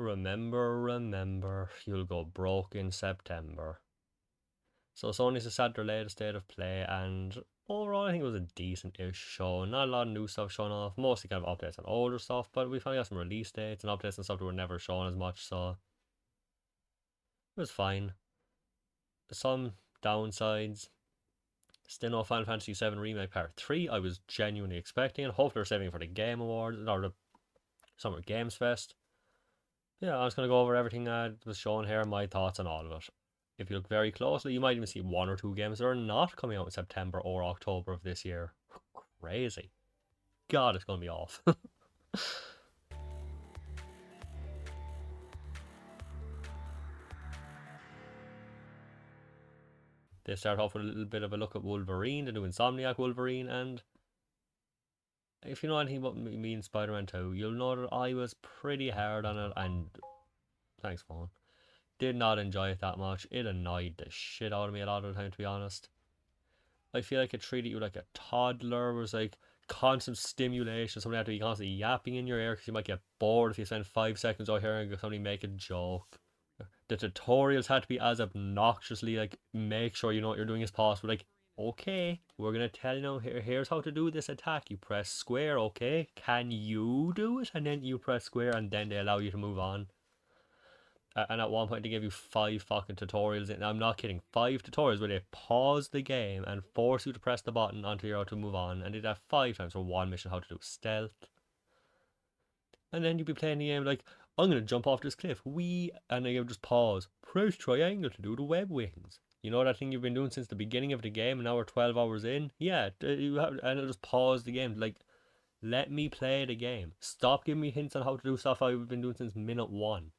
Remember, you'll go broke in September. So Sony's just had their latest state of play, and overall I think it was a decent-ish show. Not a lot of new stuff showing off, mostly kind of updates on older stuff, but we finally got some release dates and updates and stuff that were never shown as much, so it was fine. Some downsides. Still no Final Fantasy VII Remake Part 3. I was genuinely expecting it. Hopefully they're saving it for the Game Awards or the Summer Games Fest. Yeah, I'm just going to go over everything that was shown here, my thoughts on all of it. If you look very closely, you might even see one or two games that are not coming out in September or October of this year. Crazy. God, it's going to be off. They start off with a little bit of a look at Wolverine, the new Insomniac Wolverine, and if you know anything about me and Spider-Man 2, you'll know that I was pretty hard on it, and thanks, phone. Did not enjoy it that much. It annoyed the shit out of me a lot of the time, to be honest. I feel like it treated you like a toddler. It was like constant stimulation. Somebody had to be constantly yapping in your ear because you might get bored if you spend 5 seconds out hearing somebody make a joke. The tutorials had to be as obnoxiously like make sure you know what you're doing as possible. Like, okay, we're gonna tell you now. Here's how to do this attack. You press square. Okay, can you do it? And then you press square, and then they allow you to move on. And at one point they give you 5 fucking tutorials, and I'm not kidding, 5 tutorials where they pause the game and force you to press the button until you're able to move on, and did that 5 times for one mission, how to do stealth. And then you'd be playing the game like, I'm gonna jump off this cliff, and then you just pause, press triangle to do the web wings. You know that thing you've been doing since the beginning of the game, and now we're 12 hours in? Yeah, you have, and it'll just pause the game. Like, let me play the game. Stop giving me hints on how to do stuff I've been doing since minute one.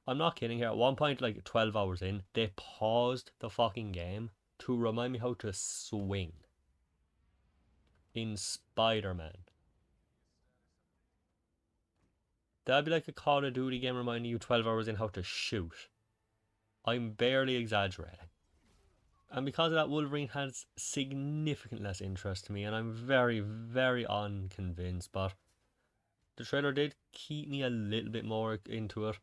I'm not kidding here. At one point, like 12 hours in, they paused the fucking game to remind me how to swing in Spider-Man. That'd be like a Call of Duty game reminding you 12 hours in how to shoot. I'm barely exaggerating. And because of that, Wolverine has significant less interest to me, and I'm very, very unconvinced. But the trailer did keep me a little bit more into it.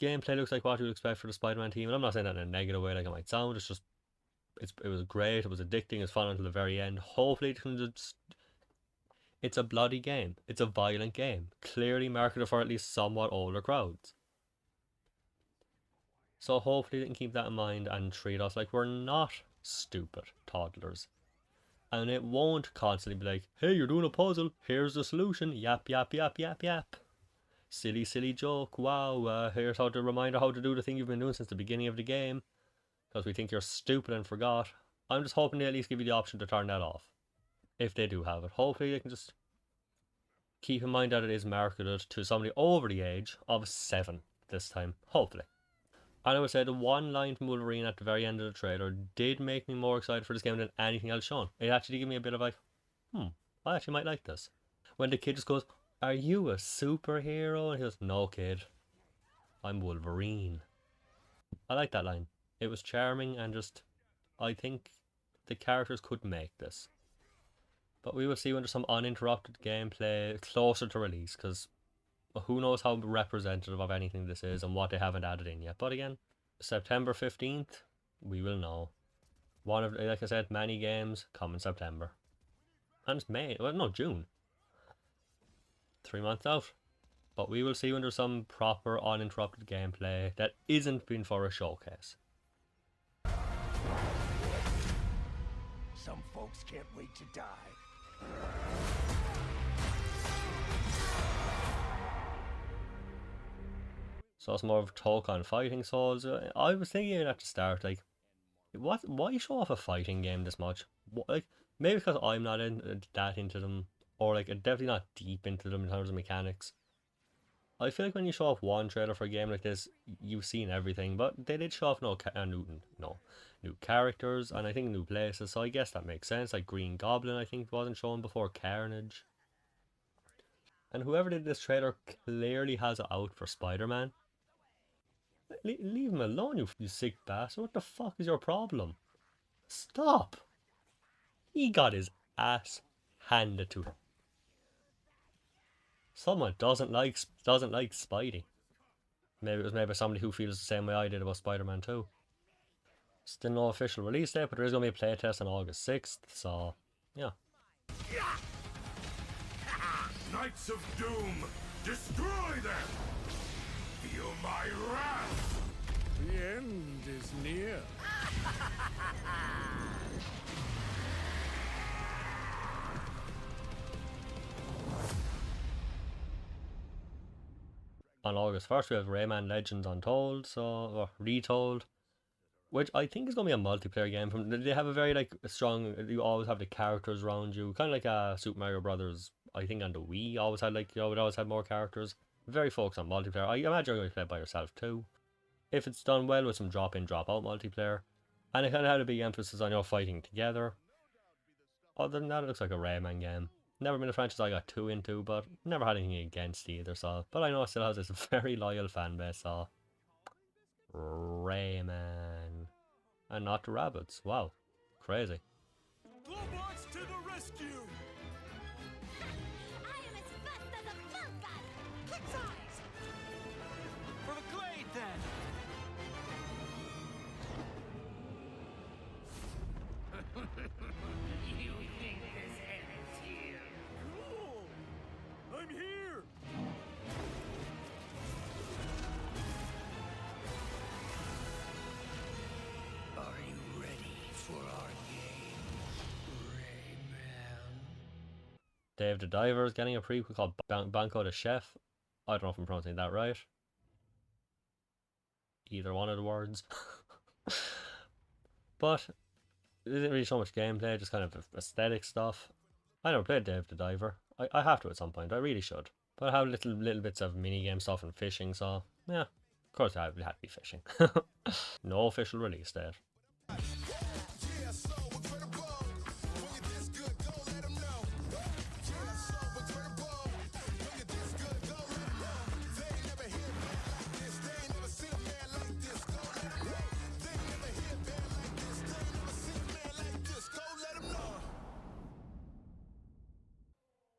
Gameplay looks like what you would expect for the Spider-Man team, and I'm not saying that in a negative way like it might sound. It's just it was great. It was addicting. It was fun until the very end. Hopefully, it can just. It's a bloody game. It's a violent game. Clearly marketed for at least somewhat older crowds. So hopefully they can keep that in mind and treat us like we're not stupid toddlers. And it won't constantly be like, hey, you're doing a puzzle. Here's the solution. Yap, yap, yap, yap, yap. Silly, silly joke. Wow, here's how to reminder how to do the thing you've been doing since the beginning of the game. Because we think you're stupid and forgot. I'm just hoping they at least give you the option to turn that off. If they do have it. Hopefully they can just keep in mind that it is marketed to somebody over the age of 7 this time. Hopefully. And I would say the one line from Wolverine at the very end of the trailer did make me more excited for this game than anything else shown. It actually gave me a bit of like, I actually might like this. When the kid just goes, are you a superhero? And he goes, no kid, I'm Wolverine. I like that line. It was charming and just, I think the characters could make this. But we will see when there's some uninterrupted gameplay closer to release, because who knows how representative of anything this is and what they haven't added in yet. But again, September 15th, we will know. One of, like I said, many games come in September. And it's May, well, no, June. 3 months out. But we will see when there's some proper uninterrupted gameplay that isn't been for a showcase. Some folks can't wait to die. So it's more of talk on fighting souls. I was thinking at the start, like, why show off a fighting game this much? Like, maybe because I'm not that into them, or like definitely not deep into them in terms of mechanics. I feel like when you show off one trailer for a game like this, you've seen everything. But they did show off new characters, and I think new places. So I guess that makes sense. Like Green Goblin, I think wasn't shown before. Carnage, and whoever did this trailer clearly has it out for Spider-Man. Leave him alone, you sick bastard. What the fuck is your problem? Stop! He got his ass handed to him. Someone doesn't like Spidey. Maybe it was made by somebody who feels the same way I did about Spider-Man 2. Still no official release date, but there is going to be a playtest on August 6th, so yeah. Knights of Doom, destroy them! Feel my wrath! The end is near. On August 1st, we have Rayman Legends Untold, or Retold, which I think is going to be a multiplayer game. They have a very like strong. You always have the characters around you, kind of like Super Mario Brothers. I think on the Wii always had like it always had more characters. Very focused on multiplayer. I imagine you're going to play it by yourself too, if it's done well with some drop in drop out multiplayer, and it kind of had a big emphasis on fighting together. Other than that, it looks like a Rayman game. Never been a franchise I got too into, but never had anything against either. So, but I know it still has this very loyal fan base. So, Rayman. And not the rabbits. Wow. Crazy. Globots to the rescue! I am as fast as a falcon! Kick size! For the glade, then! You think this ends here? Cool! I'm here! Are you ready for our game, Rayman? Dave the Diver is getting a prequel called Banco the Chef. I don't know if I'm pronouncing that right. Either one of the words. But it isn't really so much gameplay, just kind of aesthetic stuff. I never played Dave the Diver. I have to at some point. I really should. But I have little bits of minigame stuff and fishing, so yeah. Of course I had to be fishing. No official release date.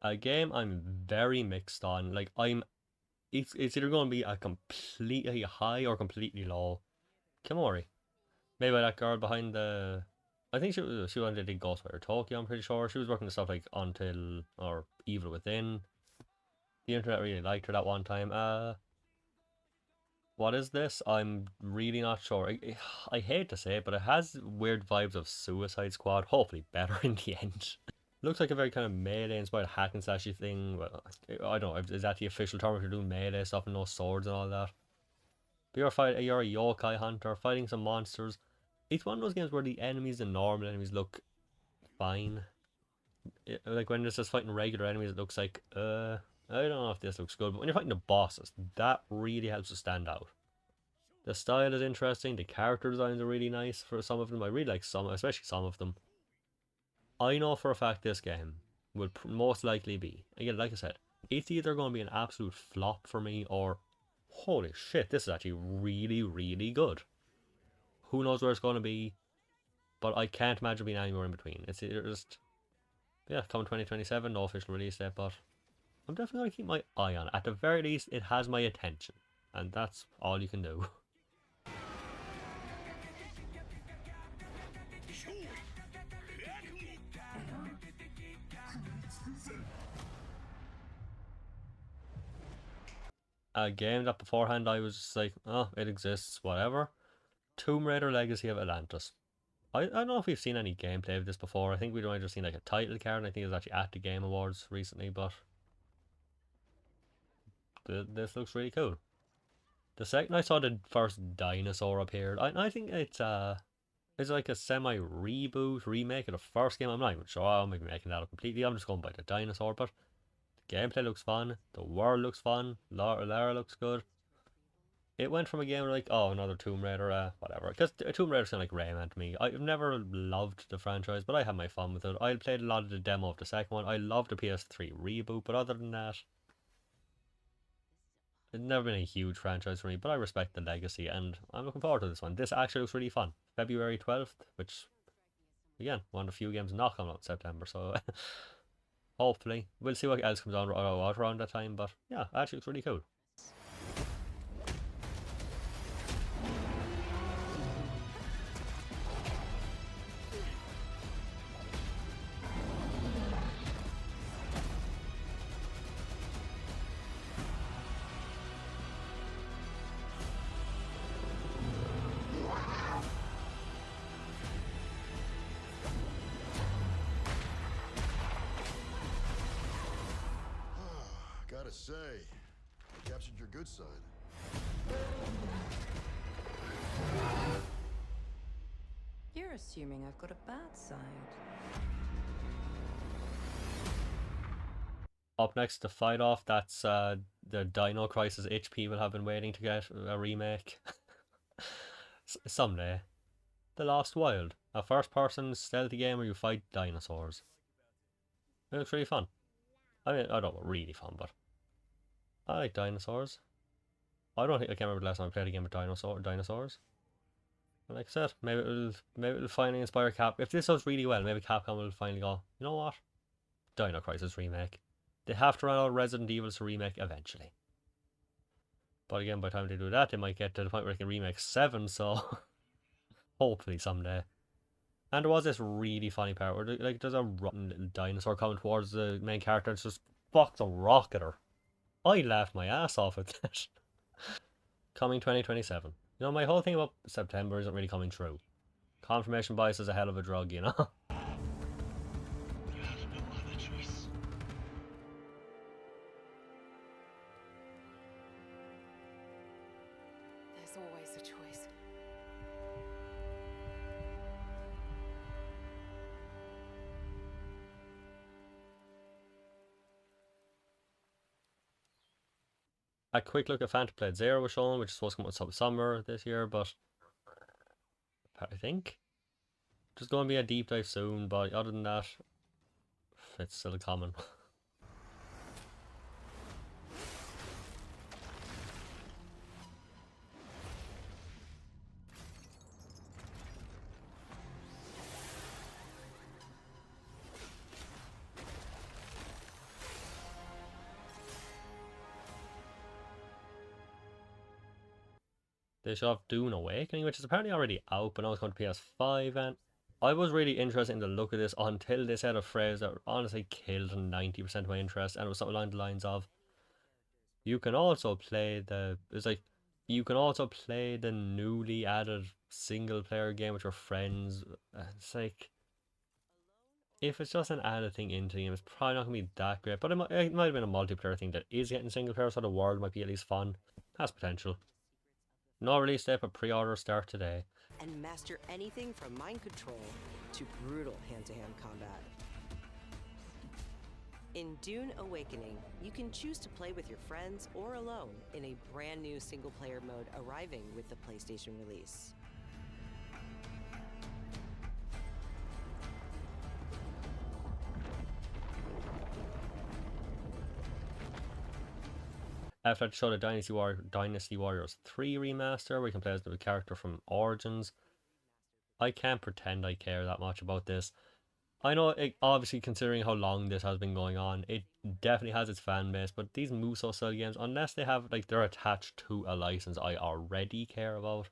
A game I'm very mixed on. Like it's either going to be a completely high or completely low. Kimori. Maybe that girl behind the. I think she wanted to do Ghostwire Tokyo. I'm pretty sure she was working on stuff like Until or Evil Within. The internet really liked her that one time. What is this? I'm really not sure. I hate to say it, but it has weird vibes of Suicide Squad. Hopefully better in the end. Looks like a very kind of melee inspired hack and slashy thing. Well, I don't know. Is that the official term if you're doing melee stuff and no swords and all that? But you're a yokai hunter fighting some monsters. It's one of those games where the enemies, the normal enemies, look fine. Like when it's just fighting regular enemies, it looks like, I don't know if this looks good. But when you're fighting the bosses, that really helps to stand out. The style is interesting. The character designs are really nice for some of them. I really like some, especially some of them. I know for a fact this game will most likely be, again, like I said, it's either going to be an absolute flop for me or, holy shit, this is actually really, really good. Who knows where it's going to be, but I can't imagine being anywhere in between. It's either just, yeah, coming 2027, no official release date, but I'm definitely going to keep my eye on it. At the very least, it has my attention, and that's all you can do. A game that beforehand I was just like, oh, it exists, whatever. Tomb Raider Legacy of Atlantis. I don't know if we've seen any gameplay of this before. I think we'd only just seen like a title card, and I think it was actually at the Game Awards recently, but this looks really cool. The second I saw the first dinosaur appeared, I think it's like a semi reboot, remake of the first game. I'm not even sure. I may be making that up completely. I'm just going by the dinosaur, but the gameplay looks fun. The world looks fun. Lara looks good. It went from a game like, oh, another Tomb Raider, whatever. Because Tomb Raider's kind of like Rayman to me. I've never loved the franchise, but I had my fun with it. I played a lot of the demo of the second one. I loved the PS3 reboot, but other than that, it's never been a huge franchise for me. But I respect the legacy, and I'm looking forward to this one. This actually looks really fun. February 12th, which, again, one of the few games not coming out in September, so Hopefully. We'll see what else comes out around that time, but yeah, actually it's really cool. Gotta say, you captured your good side. You're assuming I've got a bad side. Up next to fight off, that's the Dino Crisis itch people have been waiting to get a remake. Someday. The Lost Wild, a first-person stealthy game where you fight dinosaurs. It looks really fun. I mean, I don't know, really fun, but I like dinosaurs. I can't remember the last time I played a game with dinosaurs. And like I said, maybe it'll finally inspire Cap. If this does really well, maybe Capcom will finally go, you know what? Dino Crisis remake. They have to run out Resident Evil to remake eventually. But again, by the time they do that, they might get to the point where they can remake 7, so hopefully someday. And there was this really funny part where like there's a rotten little dinosaur coming towards the main character and it's just fucks a rock at her. I laughed my ass off at that. Coming 2027. You know, my whole thing about September isn't really coming true. Confirmation bias is a hell of a drug, you know? You have no other choice. There's always a choice. A quick look at Phantom Blade Zero was shown, which is supposed to come out summer this year, but I think there's going to be a deep dive soon, but other than that, it's still common. They show off Dune Awakening, which is apparently already out, but now it's going to PS5, and I was really interested in the look of this until they said a phrase that honestly killed 90% of my interest, and it was something along the lines of, you can also play you can also play the newly added single player game with your friends. It's like, if it's just an added thing into the game, it's probably not going to be that great, but it might have been a multiplayer thing that is getting single player, so the world might be at least fun. Has potential. No release date, but pre-order start today. And master anything from mind control to brutal hand-to-hand combat. In Dune Awakening, you can choose to play with your friends or alone in a brand new single-player mode arriving with the PlayStation release. After that, show the Dynasty Warriors 3 remaster, where you can play as the character from Origins. I can't pretend I care that much about this. I know, obviously, considering how long this has been going on, it definitely has its fan base, but these Muso style games, unless they have, like, they're attached to a license I already care about,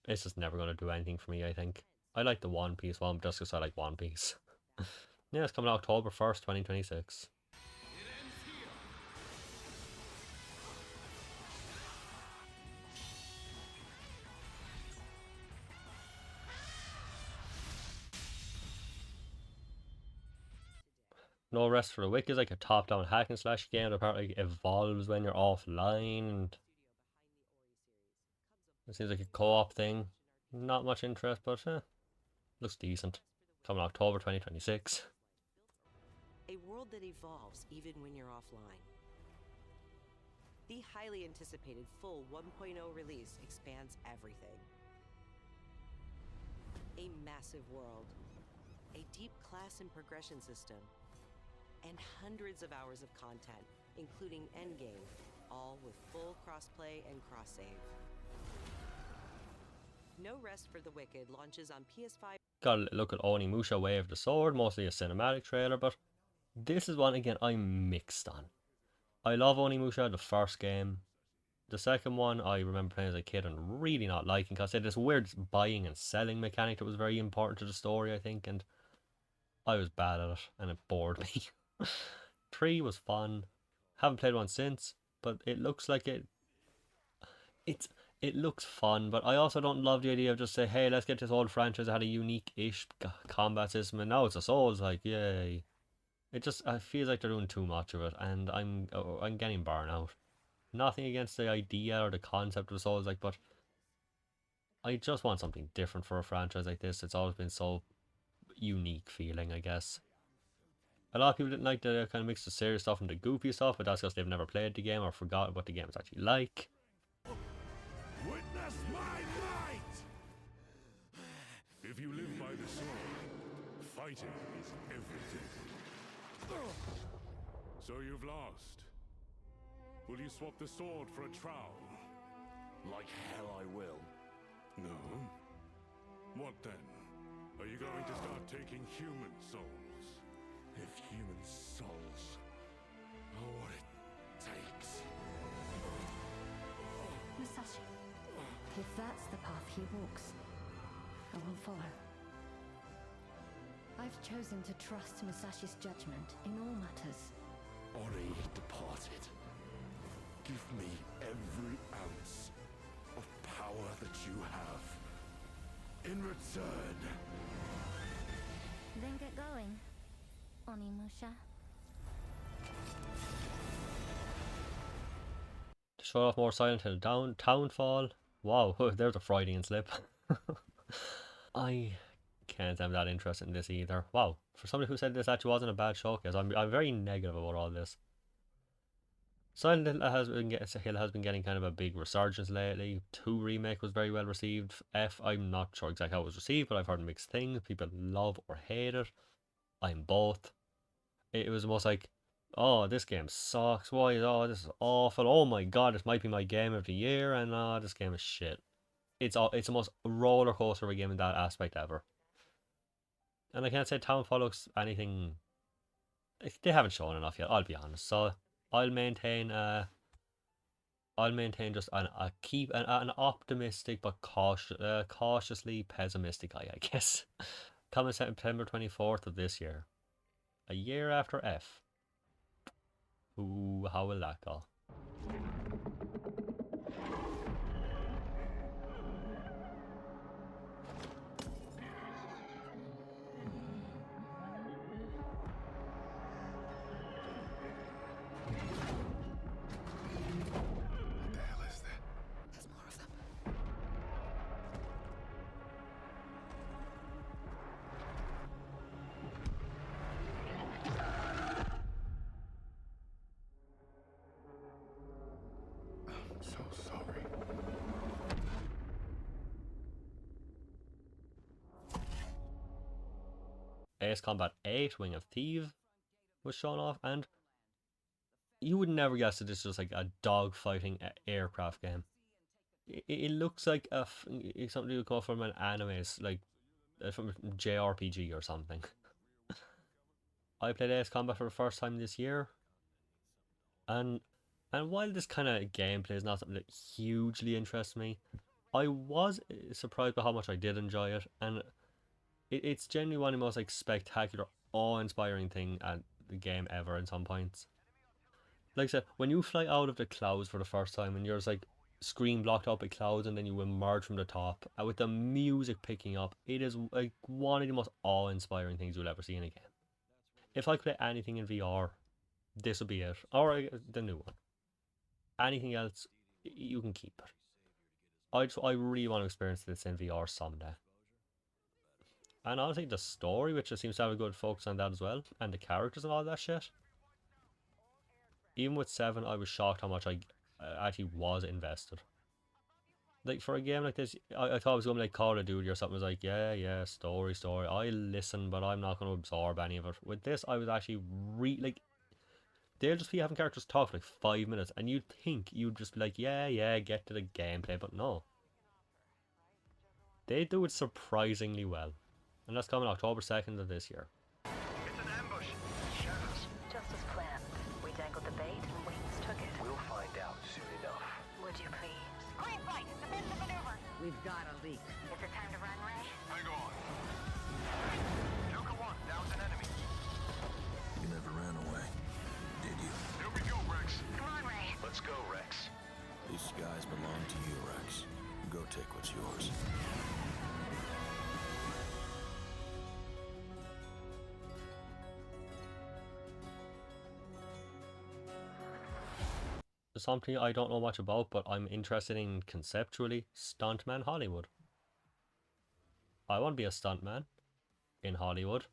it's just never going to do anything for me, I think. I like the One Piece one, just because I like One Piece. Yeah, it's coming out October 1st, 2026. No Rest for the Wicked is like a top-down hack and slash game that apparently evolves when you're offline, and it seems like a co-op thing. Not much interest, but looks decent. Coming October 2026. A world that evolves even when you're offline. The highly anticipated full 1.0 release expands everything. A massive world, a deep class and progression system, and hundreds of hours of content, including endgame, all with full crossplay and cross-save. No Rest for the Wicked launches on PS5. Got a look at Onimusha Way of the Sword, mostly a cinematic trailer, but This is one again I'm mixed on. I love Onimusha, the first game. The second one I remember playing as a kid and really not liking because it had this weird buying and selling mechanic that was very important to the story, I think, and I was bad at it and it bored me. 3 was fun. Haven't played one since, but it looks like it's it looks fun, but I also don't love the idea of just say, hey, let's get this old franchise that had a unique-ish combat system, and now it's a Souls, like, yay. I feel like they're doing too much of it, and I'm getting burnout. Nothing against the idea or the concept of Souls, like, but I just want something different for a franchise like this. It's always been so unique feeling, I guess. A lot of people didn't like the kind of mix of serious stuff and the goofy stuff, but that's because they've never played the game or forgotten what the game is actually like. Witness my might! If you live by the sword, fighting is everything. So you've lost. Will you swap the sword for a trowel? Like hell I will. No. What then? Are you going to start taking human souls? If human souls are what it takes. Musashi, if that's the path he walks, I will follow. I've chosen to trust Musashi's judgment in all matters. Ori departed. Give me every ounce of power that you have. In return. Then get going, Onimusha. To show off more Silent Hill Townfall. Wow, there's a Freudian slip. I can't am that interested in this either. Wow, for somebody who said this actually wasn't a bad showcase, I'm very negative about all this. Silent Hill has been getting kind of a big resurgence lately. 2 remake was very well received. F, I'm not sure exactly how it was received, but I've heard mixed things. People love or hate it. I'm both. It was almost like, oh, this game sucks. Why? Oh, this is awful. Oh my god, this might be my game of the year, and this game is shit. It's the most roller coaster of a game in that aspect ever. And I can't say Townfall looks anything. They haven't shown enough yet. I'll be honest. So I'll maintain just an optimistic but cautiously pessimistic eye, I guess. Coming September 24th of this year, a year after F. Ooh, how will that go? What the hell is that? There's more of them. I'm so sorry. Ace Combat 8 Wing of Thieves was shown off, and you would never guess that this is just like a dogfighting aircraft game. It looks like something you would call from an anime, like from a JRPG or something. I played Ace Combat for the first time this year, and while this kind of gameplay is not something that hugely interests me, I was surprised by how much I did enjoy it, and it's genuinely one of the most like spectacular, awe-inspiring thing at the game ever in some points. Like I said, when you fly out of the clouds for the first time and you're just like screen blocked up by clouds and then you emerge from the top with the music picking up, it is like one of the most awe-inspiring things you'll ever see in a game. If I could play anything in VR, this would be it, or the new one. Anything else, you can keep it. I really want to experience this in VR someday. And honestly, the story, which just seems to have a good focus on that as well, and the characters and all that shit. Even with 7, I was shocked how much I actually was invested. Like, for a game like this, I thought it was going to be like Call of Duty or something. It was like, yeah, story. I listen, but I'm not going to absorb any of it. With this, I was actually like, they'll just be having characters talk for like 5 minutes, and you'd think you'd just be like, yeah, get to the gameplay, but no. They do it surprisingly well. And that's coming October 2nd of this year. It's an ambush. Shadows. would you please? Green light! Defensive maneuver! We've got a leak. Is it time to run, Ray? Hang on. Joker 1, down's an enemy. You never ran away, did you? Here we go, Rex. Come on, Ray. Let's go, Rex. These skies belong to you, Rex. Go take what's yours. Something I don't know much about, but I'm interested in conceptually. Stuntman Hollywood. I want to be a stuntman in Hollywood.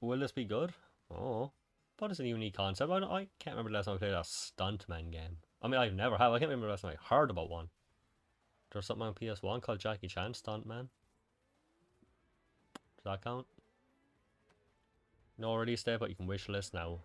Will this be good? Oh, but it's a unique concept. I can't remember the last time I played a stuntman game. I mean, I've never have. I can't remember the last time I heard about one. There's something on PS1 called Jackie Chan Stuntman. Does that count? No release date, but you can wish list now.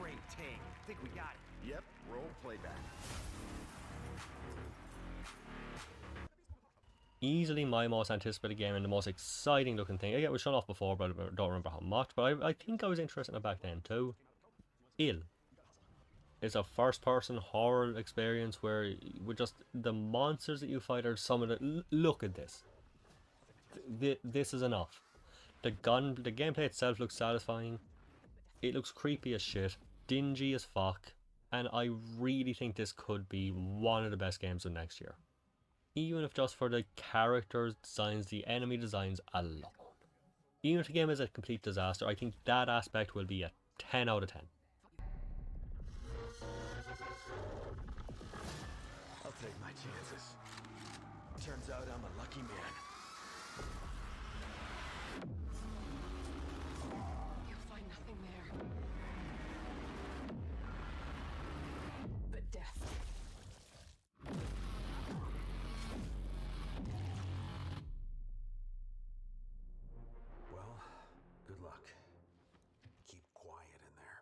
Great take. Think we got it. Yep, roll playback. Easily my most anticipated game and the most exciting looking thing. I get it was shut off before, but I don't remember how much. But I think I was interested in it back then too. Ill. It's a first-person horror experience where with just the monsters that you fight are some of the. Look at this. This is enough. The gameplay itself looks satisfying. It looks creepy as shit, dingy as fuck, and I really think this could be one of the best games of next year. Even if just for the character designs, the enemy designs alone. Even if the game is a complete disaster, I think that aspect will be a 10 out of 10. I'll take my chances. Turns out I'm a lucky man. You'll find nothing there. But death. Well, good luck. Keep quiet in there.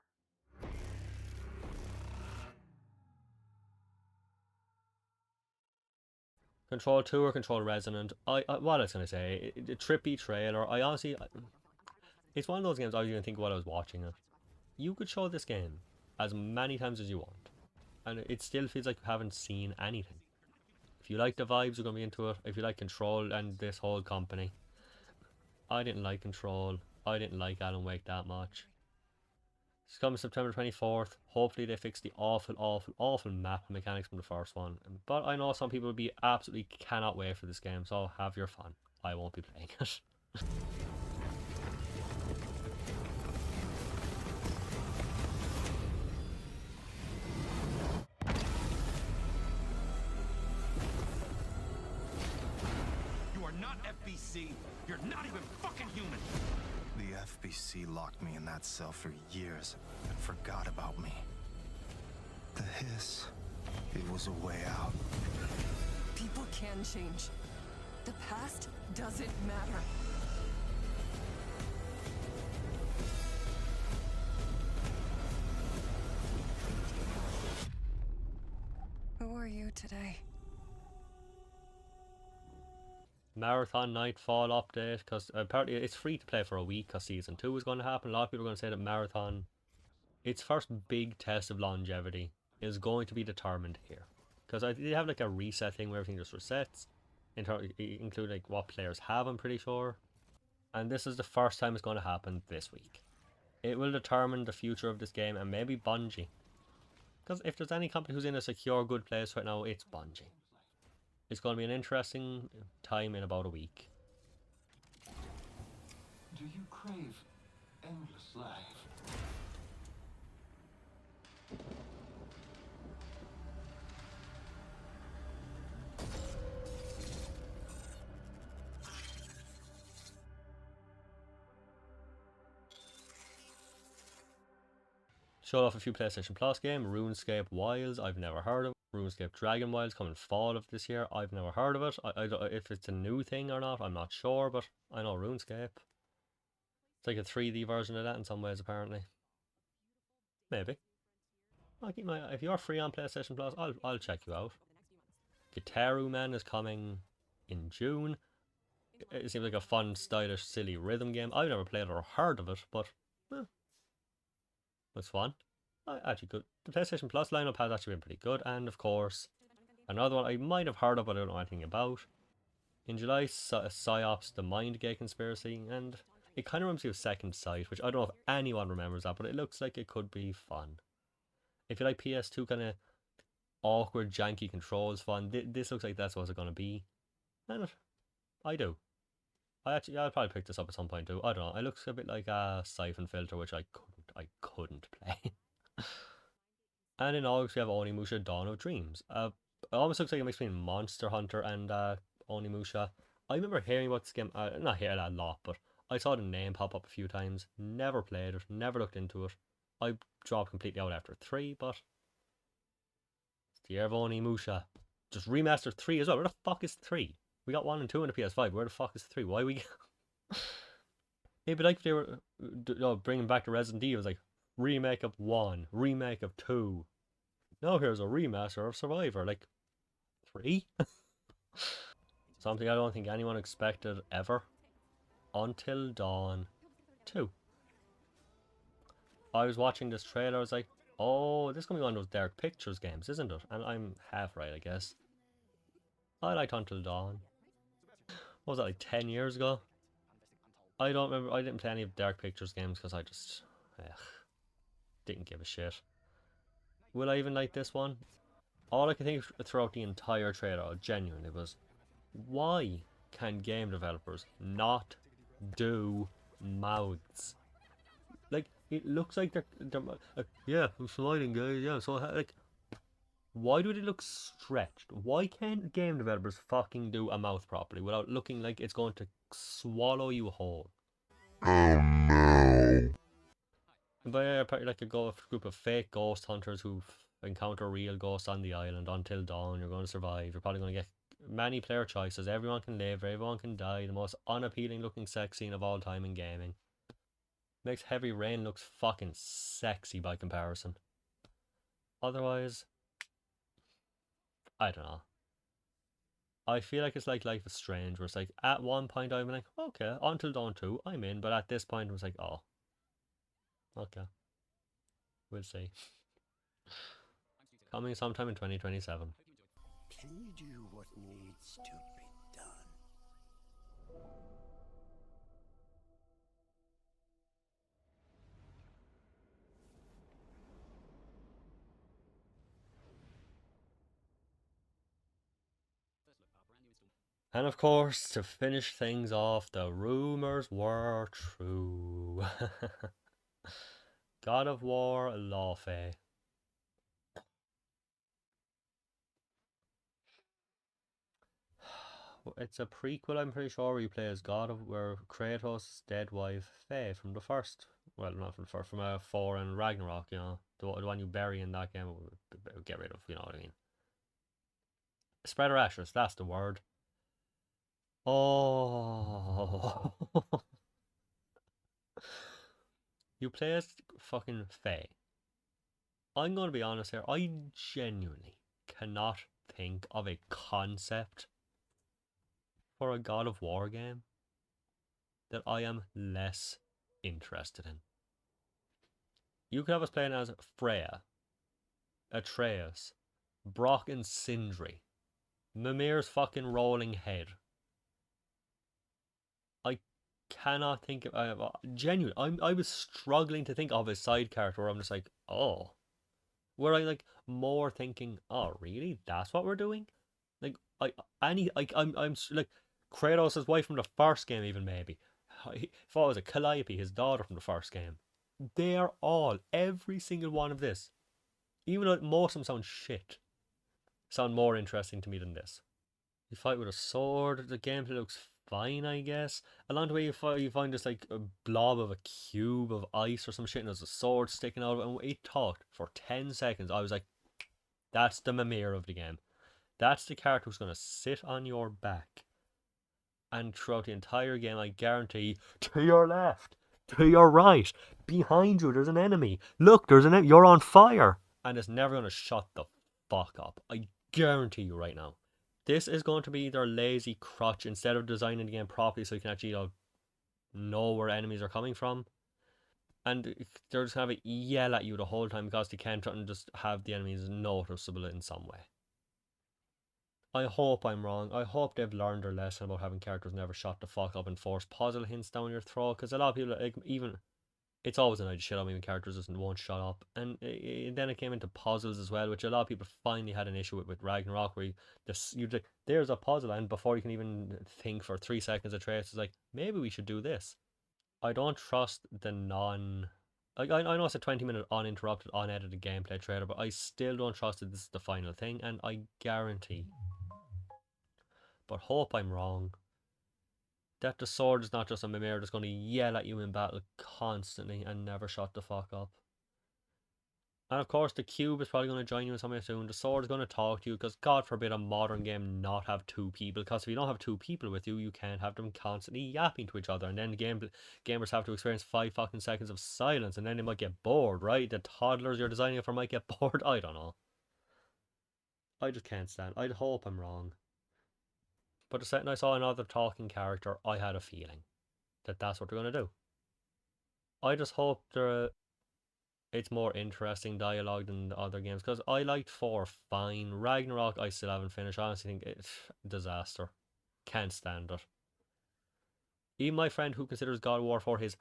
Control 2 or Control Resonant. What I was going to say, the trippy trailer, I honestly, it's one of those games I was going to think while I was watching it. You could show this game as many times as you want, and it still feels like you haven't seen anything. If you like the vibes, you're going to be into it. If you like Control and this whole company. I didn't like Control. I didn't like Alan Wake that much. It's coming September 24th. Hopefully they fix the awful map mechanics from the first one. But I know some people will be absolutely cannot wait for this game, so have your fun. I won't be playing it. You are not FBC. You're not even fucking human. The FBC locked me in that cell for years and forgot about me. The hiss, it was a way out. People can change. The past doesn't matter. Who are you today? Marathon Nightfall update, because apparently it's free to play for a week because Season 2 is going to happen. A lot of people are going to say that Marathon, its first big test of longevity, is going to be determined here. Because they have like a reset thing where everything just resets, including like what players have, I'm pretty sure. And this is the first time it's going to happen this week. It will determine the future of this game and maybe Bungie. Because if there's any company who's in a secure, good place right now, it's Bungie. It's going to be an interesting time in about a week. Do you crave endless life? Showed off a few PlayStation Plus games. RuneScape Wilds, I've never heard of. RuneScape Dragon Wilds coming fall of this year. I've never heard of it. I don't, if it's a new thing or not, I'm not sure, but I know RuneScape. It's like a 3D version of that in some ways, apparently. Maybe. I'll keep my. If you're free on PlayStation Plus, I'll check you out. Gitaru Man is coming in June. It seems like a fun, stylish, silly rhythm game. I've never played or heard of it, but looks fun. Actually good. The PlayStation Plus lineup has actually been pretty good, and of course, another one I might have heard of, but I don't know anything about. In July, PsyOps, the Mindgate Conspiracy, and it kind of reminds me of Second Sight, which I don't know if anyone remembers that, but it looks like it could be fun. If you like PS2 kind of awkward, janky controls fun, this looks like that's what it's going to be. And I do. I'll probably pick this up at some point too. I don't know. It looks a bit like a Siphon Filter, which I couldn't play. And in August we have Onimusha Dawn of Dreams. It almost looks like a mix between Monster Hunter and Onimusha. I remember hearing about this game, not hearing that a lot, but I saw the name pop up a few times. Never played it, never looked into it. I dropped completely out after 3, but it's the year of Onimusha. Just remastered 3 as well. Where the fuck is 3? We got 1 and 2 on the PS5. Where the fuck is 3? Why we? It'd be like if they were bringing back the Resident Evil. Like remake of 1, remake of 2. Now here's a remaster of Survivor. Like 3. Something I don't think anyone expected ever. Until Dawn 2. I was watching this trailer. I was like, oh, this is gonna be one of those Dark Pictures games, isn't it? And I'm half right, I guess. I liked Until Dawn. What was that, like 10 years ago? I don't remember. I didn't play any of Dark Pictures games because I just didn't give a shit. Will I even like this one? All I could think throughout the entire trailer, genuinely, was why can game developers not do mouths? Like, it looks like they're yeah, I'm sliding, guys. Yeah, so like, why do they look stretched? Why can't game developers fucking do a mouth properly without looking like it's going to swallow you whole? Oh no. But yeah, apparently like a group of fake ghost hunters who encounter real ghosts on the island. Until Dawn, you're going to survive. You're probably going to get many player choices. Everyone can live, everyone can die. The most unappealing looking sex scene of all time in gaming. Makes Heavy Rain looks fucking sexy by comparison. Otherwise, I don't know. I feel like it's like Life is Strange, where it's like, at one point I'm like, okay, Until Dawn 2, I'm in, but at this point it was like, oh, okay, we'll see. Coming sometime in 2027. Can you do what needs to be done? And of course, to finish things off, the rumors were true. God of War Lawfare. It's a prequel, I'm pretty sure, where you play as God of where Kratos' dead wife Faye from the first, well, not from the first, from 4 and Ragnarok, you know, the one you bury in that game, get rid of, you know what I mean. Spread her ashes, that's the word. Oh. You play as fucking Faye. I'm going to be honest here, I genuinely cannot think of a concept for a God of War game that I am less interested in. You could have us playing as Freya, Atreus, Brock and Sindri, Mimir's fucking rolling head. I cannot think of genuinely. I was struggling to think of a side character where I'm just like, oh, where I like more thinking, oh really? That's what we're doing? Like I'm like Kratos' wife from the first game, even maybe. If I was a Calliope, his daughter from the first game. They are all, every single one of this, even though most of them sound shit, sound more interesting to me than this. You fight with a sword, the gameplay looks fine, I guess. Along the way you find this like a blob of a cube of ice or some shit and there's a sword sticking out of it, and it talked for 10 seconds. I was like, that's the Mimir of the game. That's the character who's going to sit on your back. And throughout the entire game, I guarantee, to your left, To your right. Behind you, there's an enemy. Look, there's an enemy. You're on fire. And it's never going to shut the fuck up. I guarantee you right now. This is going to be their lazy crutch instead of designing the game properly so you can actually know where enemies are coming from. And they're just going to yell at you the whole time because they can't try and just have the enemies noticeable in some way. I hope I'm wrong. I hope they've learned their lesson about having characters never shut the fuck up and force puzzle hints down your throat. Because a lot of people, like, even it's always an idea shit on me when characters just won't shut up. And then it came into puzzles as well, which a lot of people finally had an issue with Ragnarok, where there's a puzzle, and before you can even think for 3 seconds, a trace is like, maybe we should do this. I don't trust the I know it's a 20-minute uninterrupted, unedited gameplay trailer, but I still don't trust that this is the final thing, and I guarantee, but hope I'm wrong, that the sword is not just a mimir that's going to yell at you in battle constantly and never shut the fuck up. And of course, the cube is probably going to join you in some way soon. The sword is going to talk to you, because God forbid a modern game not have 2 people. Because if you don't have 2 people with you, you can't have them constantly yapping to each other. And then gamers have to experience 5 fucking seconds of silence, and then they might get bored, right? The toddlers you're designing it for might get bored. I don't know. I just can't stand. I'd hope I'm wrong. But the second I saw another talking character, I had a feeling that that's what they're going to do. I just hope it's more interesting dialogue than the other games, because I liked 4 fine. Ragnarok I still haven't finished. I honestly think it's disaster. Can't stand it. Even my friend who considers God of War 4 his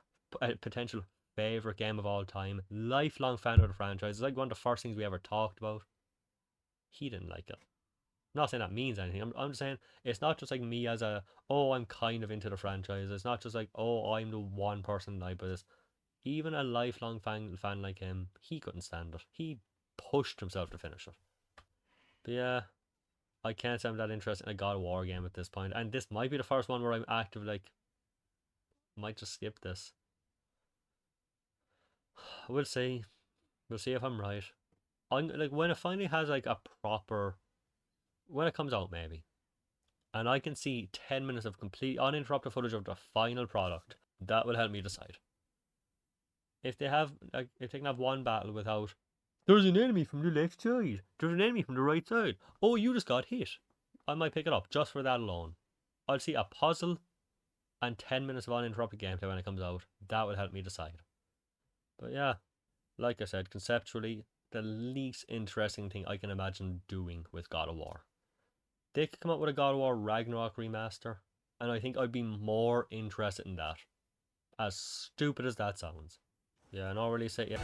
potential favourite game of all time, lifelong fan of the franchise, it's like one of the first things we ever talked about, he didn't like it. I'm not saying that means anything. I'm just saying it's not just like me as I'm kind of into the franchise. It's not just like, I'm the one person that like this. Even a lifelong fan like him, he couldn't stand it. He pushed himself to finish it. But yeah, I can't say I'm that interested in a God of War game at this point. And this might be the first one where I'm active, like, might just skip this. We'll see. We'll see if I'm right. I'm like, when it finally has like a proper, when it comes out maybe, and I can see 10 minutes of complete uninterrupted footage of the final product, that will help me decide. If they can have one battle without, there's an enemy from the left side, there's an enemy from the right side, oh, you just got hit, I might pick it up just for that alone. I'll see a puzzle and 10 minutes of uninterrupted gameplay when it comes out. That will help me decide. But yeah, like I said, conceptually, the least interesting thing I can imagine doing with God of War. They could come up with a God of War Ragnarok remaster, and I think I'd be more interested in that. As stupid as that sounds. Yeah, not really say yeah.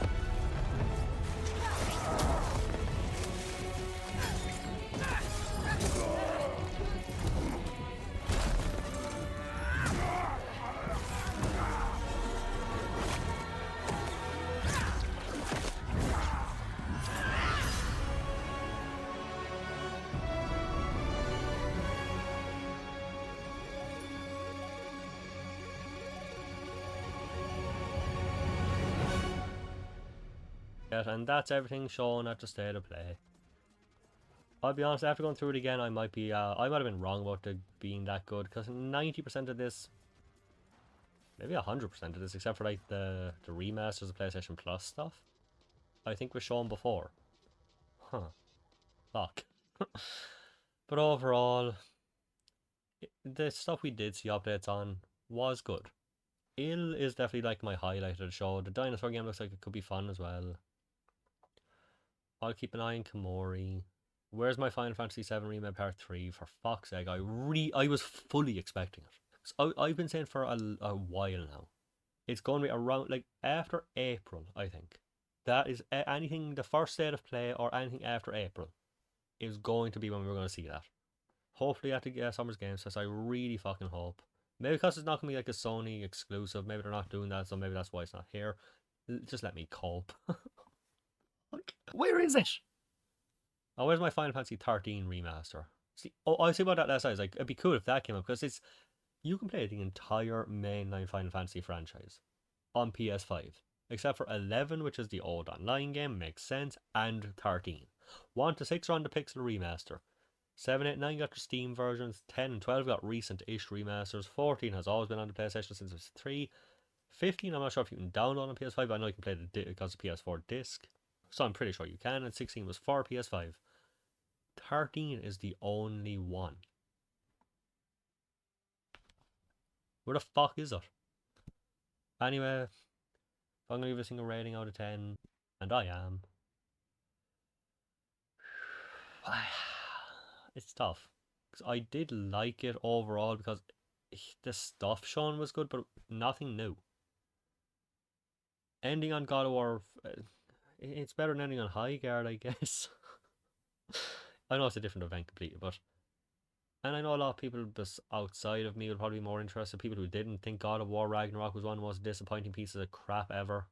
And that's everything shown at the state of play. I'll be honest, after going through it again, I might have been wrong about it being that good, because 90% of this, maybe 100% of this, except for like the remasters of PlayStation Plus stuff, I think was shown before. Fuck. But overall, the stuff we did see updates on was good. Il is definitely like my highlight of the show. The dinosaur game looks like it could be fun as well. I'll keep an eye on Komori. Where's my Final Fantasy VII Remake Part 3? For fuck's sake, I was fully expecting it. So I've been saying for a while now. It's going to be around, like, after April, I think. That is anything, the first state of play or anything after April is going to be when we're going to see that. Hopefully at the Summer's Games Fest, I really fucking hope. Maybe because it's not going to be like a Sony exclusive. Maybe they're not doing that, so maybe that's why it's not here. Just let me cope. Where is it? Oh, where's my Final Fantasy 13 remaster? See, I see about that last night. Like, it'd be cool if that came up, because you can play the entire mainline Final Fantasy franchise on PS5, except for 11, which is the old online game, makes sense, and 13. 1 to 6 are on the Pixel remaster. 7, 8, 9 got the Steam versions. 10 and 12 got recent-ish remasters. 14 has always been on the PlayStation since it was 3. 15, I'm not sure if you can download on PS5. I know you can play the because of PS4 disc. So I'm pretty sure you can. And 16 was for PS5. 13 is the only one. Where the fuck is it? Anyway, if I'm going to give this thing a rating out of 10, and I am, it's tough. Because I did like it overall because the stuff shown was good, but nothing new. Ending on God of War, it's better than ending on High Guard, I guess. I know it's a different event completely, but... And I know a lot of people outside of me will probably be more interested. People who didn't think God of War Ragnarok was one of the most disappointing pieces of crap ever.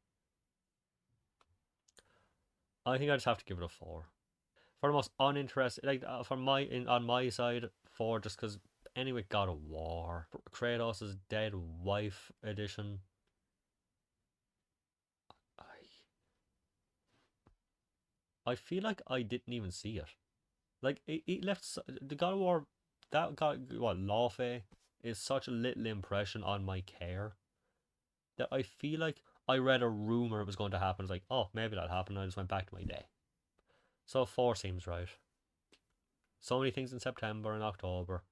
I think I just have to give it a 4. For the most uninterested, like on my side, 4 just because anyway, God of War, Kratos' Dead Wife edition. I feel like I didn't even see it. Like it left the God of War, that God what Laufey is such a little impression on my care that I feel like I read a rumor it was going to happen. It's like, oh, maybe that happened. I just went back to my day. So 4 seems right. So many things in September and October.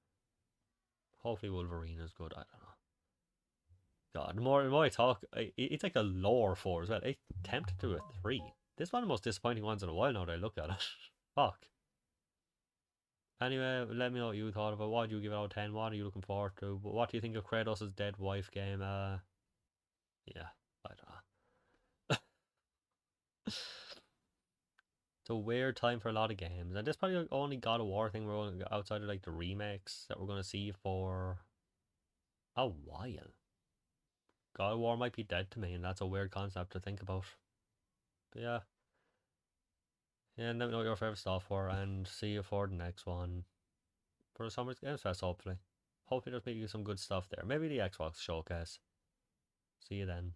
Hopefully Wolverine is good. I don't know. God, the more I talk, it's like a lore 4 as well. It tempted to a 3. This is one of the most disappointing ones in a while now that I look at it. Fuck. Anyway, let me know what you thought of it. What do you give it out of 10? What are you looking forward to? What do you think of Kratos' Dead Wife game? Yeah, I don't know. It's a weird time for a lot of games, and this is probably the only God of War thing we're going to outside of like the remakes that we're going to see for a while. God of War might be dead to me, and that's a weird concept to think about. But yeah. Yeah, and let me know what your favourite stuff were, and see you for the next one. For the Summer's Games Fest, hopefully. Hopefully there's maybe some good stuff there. Maybe the Xbox showcase. See you then.